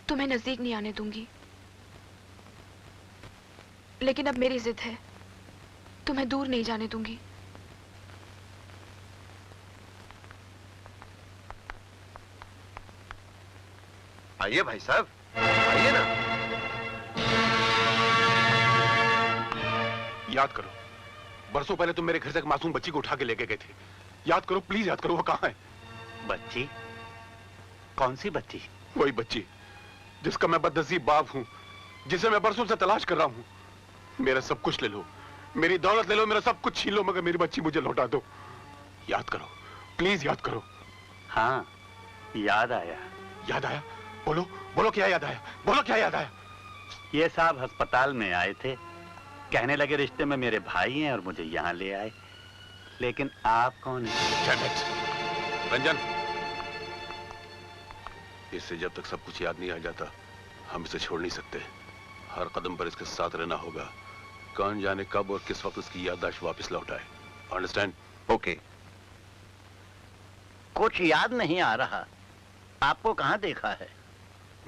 तुम्हें नजदीक नहीं आने दूंगी, लेकिन अब मेरी जिद है, तुम्हें दूर नहीं जाने दूंगी। आइए भाई साहब, आइए ना। याद करो, बरसों पहले तुम मेरे घर से एक मासूम बच्ची को उठा के लेके गए थे। याद करो, प्लीज याद करो, वो कहाँ है? बच्ची? कौन सी बच्ची? वही बच्ची जिसका मैं बदनसीब बाप हूँ, जिसे मैं बरसों से तलाश कर रहा हूँ। मेरा सब कुछ ले लो, मेरी दौलत ले लो, मेरा सब कुछ छीन लो, मगर मेरी बच्ची मुझे लौटा दो। याद करो, प्लीज याद करो। हाँ, याद आया। याद आया? बोलो बोलो, क्या याद आया? बोलो क्या याद आया? ये साहब अस्पताल में आए थे, कहने लगे रिश्ते में मेरे भाई हैं और मुझे यहाँ ले आए। लेकिन आप कौन हैं? रंजन, इससे जब तक सब कुछ याद नहीं आ जाता, हम इसे छोड़ नहीं सकते। हर कदम पर इसके साथ रहना होगा। कौन जाने कब और किस वक्त उसकी याददाश्त वापस लौट आए। अंडरस्टैंड? ओके। कुछ याद नहीं आ रहा। आपको कहाँ देखा है?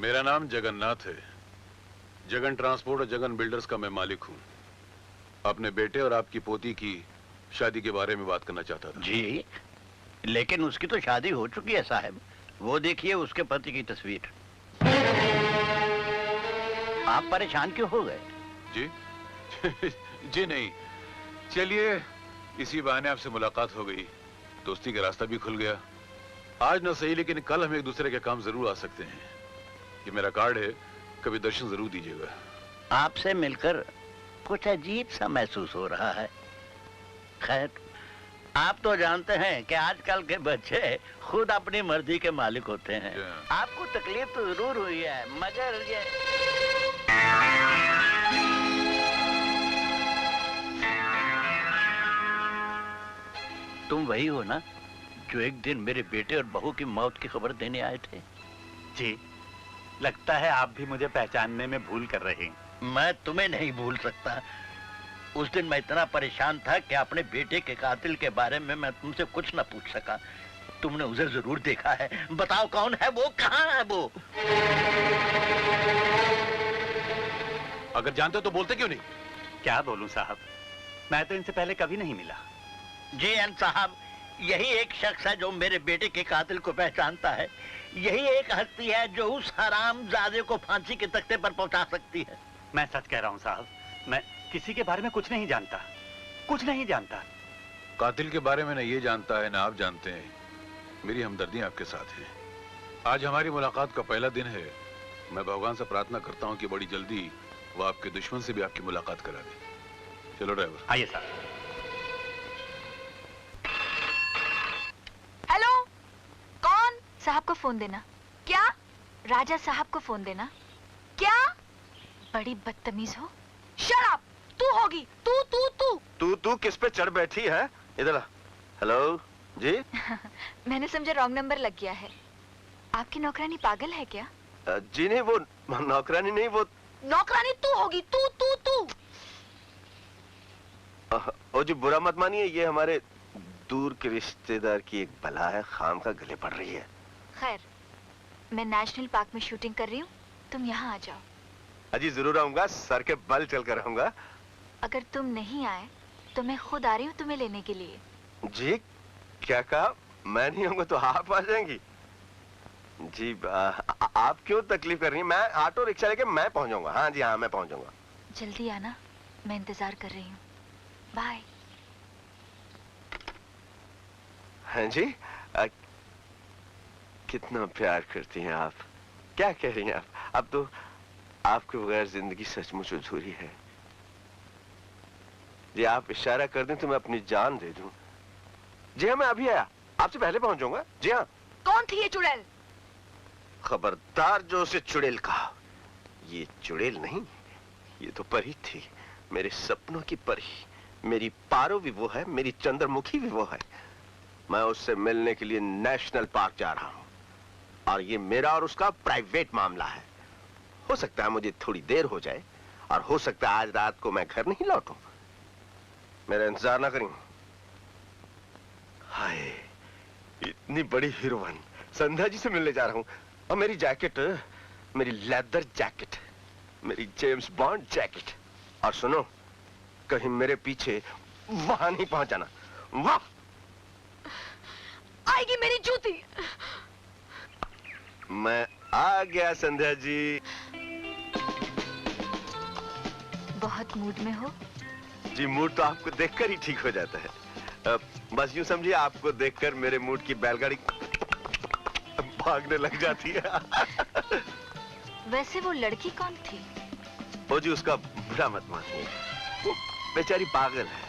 मेरा नाम जगन्नाथ है। जगन ट्रांसपोर्ट और जगन बिल्डर्स का मैं मालिक हूँ। अपने बेटे और आपकी पोती की शादी के बारे में बात करना चाहता था। जी, लेकिन उसकी तो शादी हो चुकी है साहब। वो देखिए उसके पति की तस्वीर। आप परेशान क्यों हो गए? जी जी नहीं, चलिए इसी बहाने आपसे मुलाकात हो गई, दोस्ती का रास्ता भी खुल गया। आज ना सही, लेकिन कल हम एक दूसरे के काम जरूर आ सकते हैं। ये मेरा कार्ड है, कभी दर्शन जरूर दीजिएगा। आपसे मिलकर कुछ अजीब सा महसूस हो रहा है। खैर, आप तो जानते हैं कि आजकल के बच्चे खुद अपनी मर्जी के मालिक होते हैं। आपको तकलीफ तो जरूर हुई है, मगर ये तुम वही हो ना जो एक दिन मेरे बेटे और बहू की मौत की खबर देने आए थे? जी, लगता है आप भी मुझे पहचानने में भूल कर रहे हैं। मैं तुम्हें नहीं भूल सकता। उस दिन मैं इतना परेशान था कि अपने बेटे के कातिल के बारे में मैं तुमसे कुछ न पूछ सका। तुमने उसे जरूर देखा है। बताओ कौन है वो, कहाँ है वो? अगर जानते हो तो बोलते क्यों नहीं? क्या बोलूं साहब, मैं तो इनसे पहले कभी नहीं मिला। जी एन साहब, यही एक शख्स है जो मेरे बेटे के कातिल को पहचानता है। यही एक हस्ती है जो उस हरामजादे को फांसी के तख्ते पर पहुंचा सकती है। मैं सच कह रहा हूं साहब, मैं किसी के बारे में कुछ नहीं जानता, कुछ नहीं जानता। कातिल के बारे में न ये जानता है, न आप जानते हैं। मेरी हमदर्दी आपके साथ है। आज हमारी मुलाकात का पहला दिन है। मैं भगवान से प्रार्थना करता हूँ कि बड़ी जल्दी वो आपके दुश्मन से भी आपकी मुलाकात करा दे। चलो ड्राइवर। आइए साहब। हेलो, कौन? साहब को फोन देना। क्या? राजा साहब को फोन देना। क्या? बड़ी बदतमीज हो। Shut up. तू होगी, तू किस पे चढ़ बैठी है? इधर आ। हेलो जी। मैंने समझा रॉन्ग नंबर लग गया है। आपकी नौकरानी पागल है क्या? जी नहीं, वो नौकरानी नहीं, वो नौकरानी तू होगी। तू ओ जी, बुरा मत मानिए, ये हमारे दूर के रिश्तेदार की एक बला है, खाम का गले पड़ रही है। खैर, मैं नेशनल पार्क में शूटिंग कर रही हूँ, तुम यहाँ आ जाओ। अजी जरूर आऊंगा, सर के बल चल कर आऊंगा। अगर तुम नहीं आए तो मैं खुद आ रही हूँ तुम्हें लेने के लिए। जी क्या कहा? मैं नहीं आऊंगा तो आप आ जाएंगी? जी आप क्यों तकलीफ कर रही हैं? मैं ऑटो रिक्शा लेके मैं पहुंच जाऊंगा। हाँ जी हाँ, मैं पहुंच जाऊंगा। जल्दी आना, मैं इंतजार कर रही हूँ। बाय। हाँ जी, कितना प्यार करती हैं आप। क्या कह रही हैं आप? अब तो आपके बगैर जिंदगी सचमुच अधूरी है। जी आप इशारा कर दें तो मैं अपनी जान दे दूं। जी हाँ, मैं अभी आया, आपसे पहले पहुंच जाऊंगा। जी हाँ। कौन थी ये चुड़ैल? खबरदार जो उसे चुड़ैल कहा। ये चुड़ैल नहीं, ये तो परी थी, मेरे सपनों की परी। मेरी पारो भी वो है, मेरी चंद्रमुखी भी वो है। मैं उससे मिलने के लिए नेशनल पार्क जा रहा हूं, और ये मेरा और उसका प्राइवेट मामला है। हो सकता है मुझे थोड़ी देर हो जाए, और हो सकता है आज रात को मैं घर नहीं लौटूं। मेरा इंतजार ना करें। हाय, इतनी बड़ी हीरोइन संध्या जी से मिलने जा रहा हूं, और मेरी जैकेट मेरी लेदर जैकेट, मेरी जेम्स बॉन्ड जैकेट। और सुनो, कहीं मेरे पीछे वहां नहीं पहुंचाना। वाह, आएगी मेरी जूती। मैं आ गया संध्या जी। बहुत मूड में हो? जी, मूड तो आपको देखकर ही ठीक हो जाता है। बस यूं समझिए, आपको देखकर मेरे मूड की बैलगाड़ी भागने लग जाती है। वैसे वो लड़की कौन थी? ओ जी, उसका बुरा मत मानिए, वो बेचारी पागल है।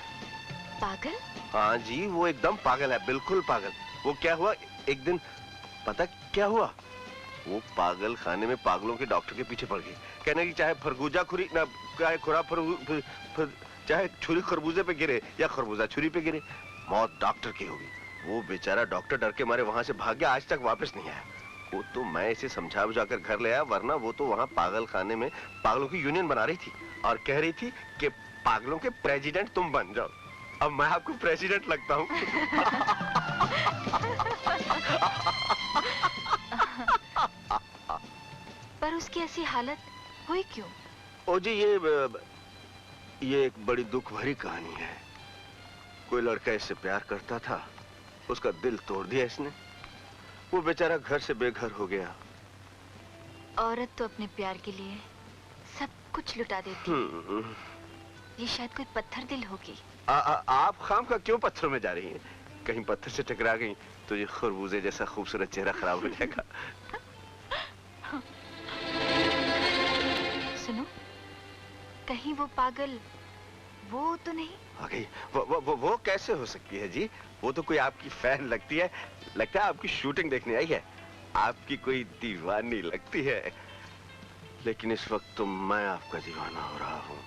पागल? हाँ जी, वो एकदम पागल है, बिल्कुल पागल। वो क्या हुआ एक दिन, पता क्या हुआ? वो पागल खाने में पागलों के डॉक्टर के पीछे पड़ गई, कहने की चाहे खरबूजा खुरी ना, चाहे छुरी खरबूजे पे गिरे या खरबूजा छुरी पे गिरे, मौत डॉक्टर की होगी। वो बेचारा डॉक्टर डर के मारे वहां से भाग गया, आज तक वापस नहीं आया। वो तो मैं इसे समझा बुझाकर घर ले आया, वरना वो तो वहां पागल खाने में पागलों की यूनियन बना रही थी और कह रही थी कि पागलों के प्रेसिडेंट तुम बन जाओ। अब मैं आपको प्रेसिडेंट लगता हूँ। पर उसकी ऐसी हालत हुई क्यों? ओ जी, ये एक बड़ी दुख भरी कहानी है। कोई लड़का इससे प्यार करता था, उसका दिल तोड़ दिया इसने, वो बेचारा घर से बेघर हो गया। औरत तो अपने प्यार के लिए सब कुछ लुटा देती। ये शायद कोई पत्थर दिल होगी। आप खाम का क्यों पत्थरों में जा रही हैं? कहीं पत्थर से टकरा गई तो ये खरबूजे जैसा खूबसूरत चेहरा खराब हो जाएगा। सुनो, कहीं वो पागल वो तो नहीं? आ गई। वो कैसे हो सकती है जी? वो तो कोई आपकी फैन लगती है, लगता है आपकी शूटिंग देखने आई है, आपकी कोई दीवानी लगती है। लेकिन इस वक्त तो मैं आपका दीवाना हो रहा हूँ।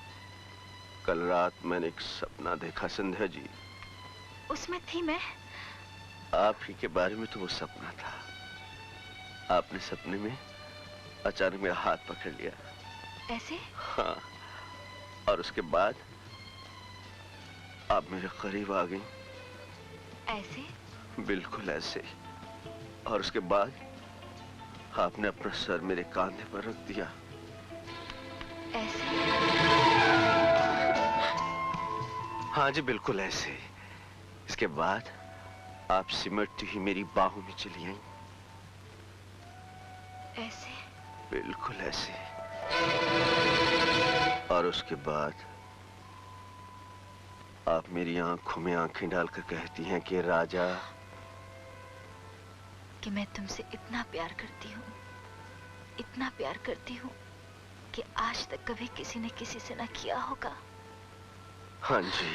कल रात मैंने एक सपना देखा संध्या जी। उसमें थी मैं? आप ही के बारे में तो वो सपना था। आपने सपने में अचानक मेरा हाथ पकड़ लिया। ऐसे? हाँ, और उसके बाद आप मेरे करीब आ गई। ऐसे? बिल्कुल ऐसे। और उसके बाद आपने अपना सर मेरे कांधे पर रख दिया। ऐसे? हाँ जी, बिल्कुल ऐसे। इसके बाद आप सिमटती ही मेरी बाहों में चली आई। ऐसे? बिल्कुल ऐसे। और उसके बाद आप मेरी आंखों में आंखें डालकर कहती हैं कि राजा, कि मैं तुमसे इतना प्यार करती हूँ, इतना प्यार करती हूँ कि आज तक कभी किसी ने किसी से ना किया होगा। हाँ जी,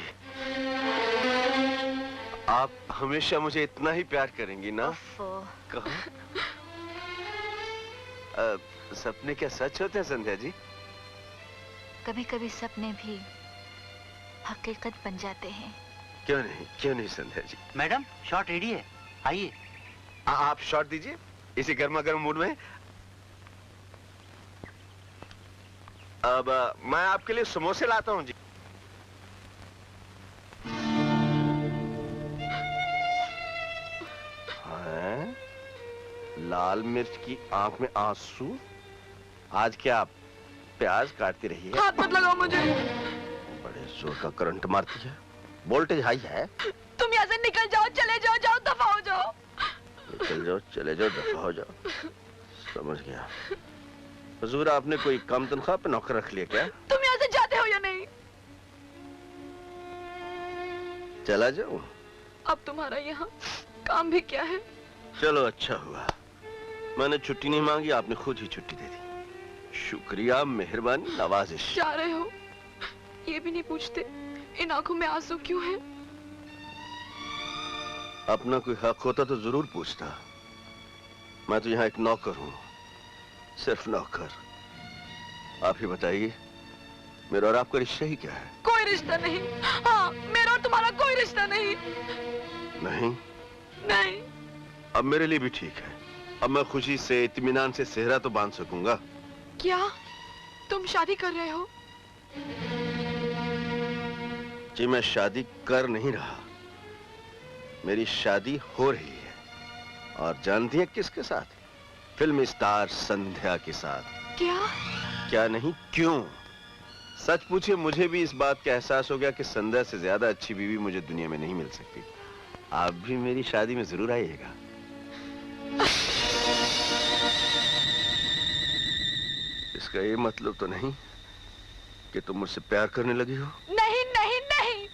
आप हमेशा मुझे इतना ही प्यार करेंगी ना? कहाँ? सपने क्या सच होते हैं संध्या जी? कभी कभी सपने भी हकीकत बन जाते हैं। क्यों नहीं Sandhya ji? Madam, shot ready है, आइए। आप शॉट दीजिए इसी गर्मा गर्म मूड में। अब मैं आपके लिए समोसे लाता हूँ जी। हाँ? लाल मिर्च की आंख में आंसू? आज क्या आप प्याज काटती रही है? हाथ मत लगाओ मुझे। बड़े जोर का करंट मारती है, वोल्टेज हाई है। तुम यहाँ से निकल जाओ, चले जाओ, जाओ दफा हो जाओ। निकल जाओ, चले जाओ, दफा हो जाओ। समझ गया। हुजूर, आपने कोई कम तनख्वाह पे नौकर रख लिया क्या? तुम यहाँ से जाते हो या नहीं? चला जाऊं? अब तुम्हारा यहाँ काम भी क्या है? चलो अच्छा हुआ, मैंने छुट्टी नहीं मांगी, आपने खुद ही छुट्टी दे दी। शुक्रिया, मेहरबानी, नवाजिश। जा रहे हो ये भी नहीं पूछते इन आंखों में आंसू क्यों है? अपना कोई हक होता तो जरूर पूछता। मैं तो यहाँ एक नौकर हूँ, सिर्फ नौकर। आप ही बताइए, मेरा और आपका रिश्ता ही क्या है? कोई रिश्ता नहीं। हाँ, मेरा और तुम्हारा कोई रिश्ता नहीं। नहीं? नहीं। अब मेरे लिए भी ठीक है। अब मैं खुशी से, इत्मीनान से सेहरा तो बांध सकूंगा। क्या तुम शादी कर रहे हो? जी, मैं शादी कर नहीं रहा, मेरी शादी हो रही है। और जानती है किसके साथ? फिल्म स्टार संध्या के साथ। क्या? क्या नहीं, क्यों? सच पूछिए, मुझे भी इस बात का एहसास हो गया कि संध्या से ज्यादा अच्छी बीवी मुझे दुनिया में नहीं मिल सकती। आप भी मेरी शादी में जरूर आइएगा। इसका ये मतलब तो नहीं कि तुम मुझसे प्यार करने लगी हो? नहीं नहीं नहीं।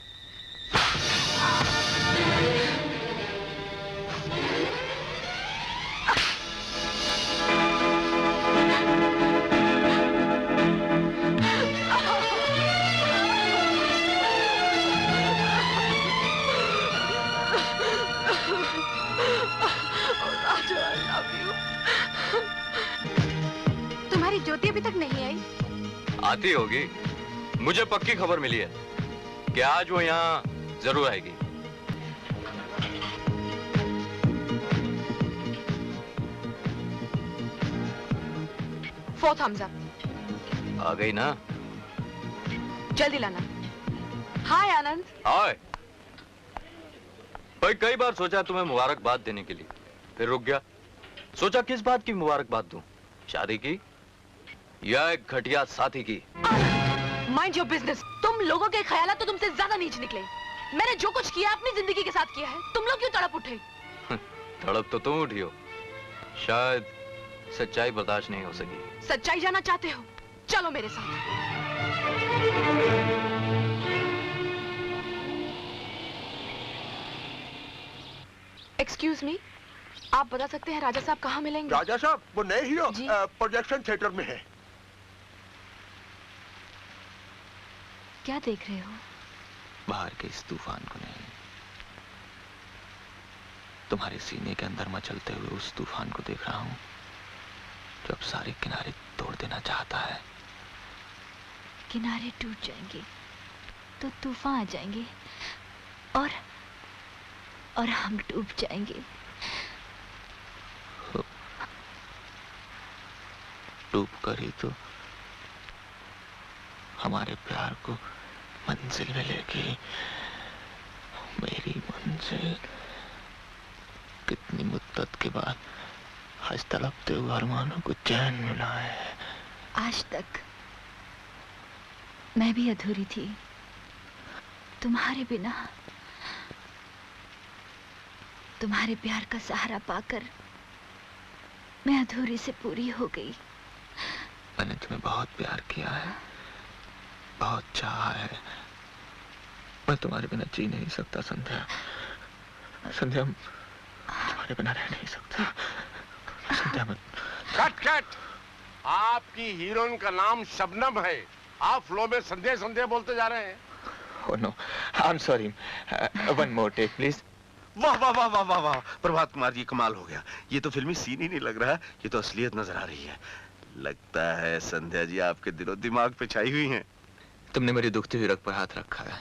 तुम्हारी ज्योति अभी तक नहीं आई? आती होगी, मुझे पक्की खबर मिली है कि आज वो यहाँ जरूर आएगी। Four Thums up. आ गई ना? जल्दी लाना। हाय आनंद। हाय। भाई कई बार सोचा तुम्हें मुबारकबाद देने के लिए, फिर रुक गया। सोचा किस बात की मुबारकबाद दूं? शादी की या एक घटिया साथी की? Mind your business. तुम लोगों के ख्याल तो तुमसे ज्यादा नीच निकले। मैंने जो कुछ किया अपनी जिंदगी के साथ किया है। तुम लोग क्यों तड़प उठे? तड़प तो तुम उठी हो, शायद सच्चाई बर्दाश्त नहीं हो सकी। सच्चाई जाना चाहते हो? चलो मेरे साथ। एक्सक्यूज मी, आप बता सकते हैं राजा साहब कहाँ मिलेंगे? राजा साहब वो नए हीरो जी। प्रोजेक्शन थिएटर में है। क्या देख रहे हो? बाहर के इस तूफान को नहीं, तुम्हारे सीने के अंदर मचलते हुए उस तूफान को देख रहा हूं जो अब सारे किनारे तोड़ देना चाहता है। किनारे टूट जाएंगे तो तूफान आ जाएंगे और हम डूब जाएंगे। डूब कर ही तो हमारे प्यार को मंजिल में लेके, मेरी मंजिल। कितनी मुद्दत के बाद आज तड़पते हुए अरमानों को चैन मिला है। आज तक मैं भी अधूरी थी। तुम्हारे बिना, तुम्हारे प्यार का सहारा पाकर मैं अधूरी से पूरी हो गई। मैंने तुम्हें बहुत प्यार किया है, बहुत चाहा है। मैं तुम्हारे बिना जी नहीं सकता संध्या। संध्या, तुम्हारे बिना रह नहीं सकता। संध्या मैं... कट कट। आपकी हीरोइन का नाम शबनम है, आप फ्लो में संध्या संध्या बोलते जा रहे हैं। Oh no, I'm sorry. One more take, please. वाह वाह वाह वाह वाह वाह, प्रभात कुमार जी कमाल हो गया। ये तो फिल्मी सीन ही नहीं लग रहा, ये तो असलियत नजर आ रही है। लगता है संध्या जी आपके दिलो दिमाग पे छाई हुई हैं। तुमने मेरी दुखती हुई रग पर हाथ रखा है।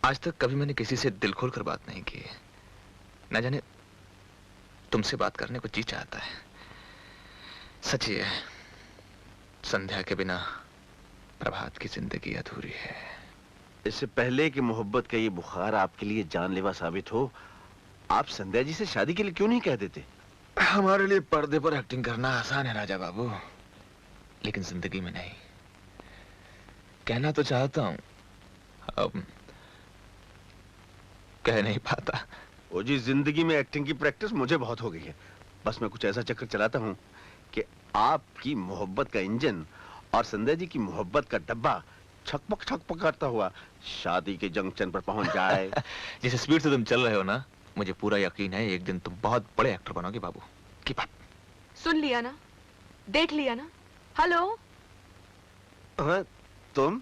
आज तक कभी मैंने किसी से दिल खोल कर बात नहीं की। न जाने तुमसे बात करने को जी चाहता है। सच ये है, संध्या के बिना प्रभात की जिंदगी अधूरी है। इससे पहले कि मोहब्बत का ये बुखार आपके लिए जानलेवा साबित हो, आप संध्या जी से शादी के लिए क्यों नहीं कह देते? हमारे लिए पर्दे पर एक्टिंग करना आसान है राजा बाबू, लेकिन जिंदगी में नहीं। कहना तो चाहता हूं, अब कह नहीं पाता। ओ जी, जिंदगी में एक्टिंग की प्रैक्टिस मुझे बहुत हो गई है। बस मैं कुछ ऐसा चक्कर चलाता हूं कि आपकी मोहब्बत का इंजन और संध्या जी की मोहब्बत का डब्बा छकपक करता हुआ शादी के जंक्शन पर पहुंच जाए। जिस स्पीड से तुम चल रहे हो ना, मुझे पूरा यकीन है एक दिन तुम बहुत बड़े एक्टर बनोगे बाबू। की बात सुन लिया ना, देख लिया ना। हेलो। हाँ, तुम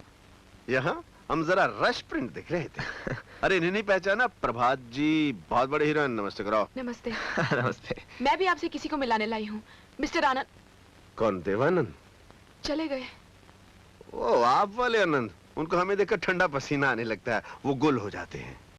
यहाँ? हम जरा रश प्रिंट देख रहे थे। अरे नहीं पहचाना? प्रभात जी बहुत बड़े हीरोइन। नमस्ते कराओ। नमस्ते। नमस्ते। मैं भी आपसे किसी को मिलाने लाई हूँ, मिस्टर आनंद। कौन? देवानंद? चले गए। ओ, आप वाले आनंद। उनको हमें देखकर ठंडा पसीना आने लगता है, वो गुल हो जाते हैं।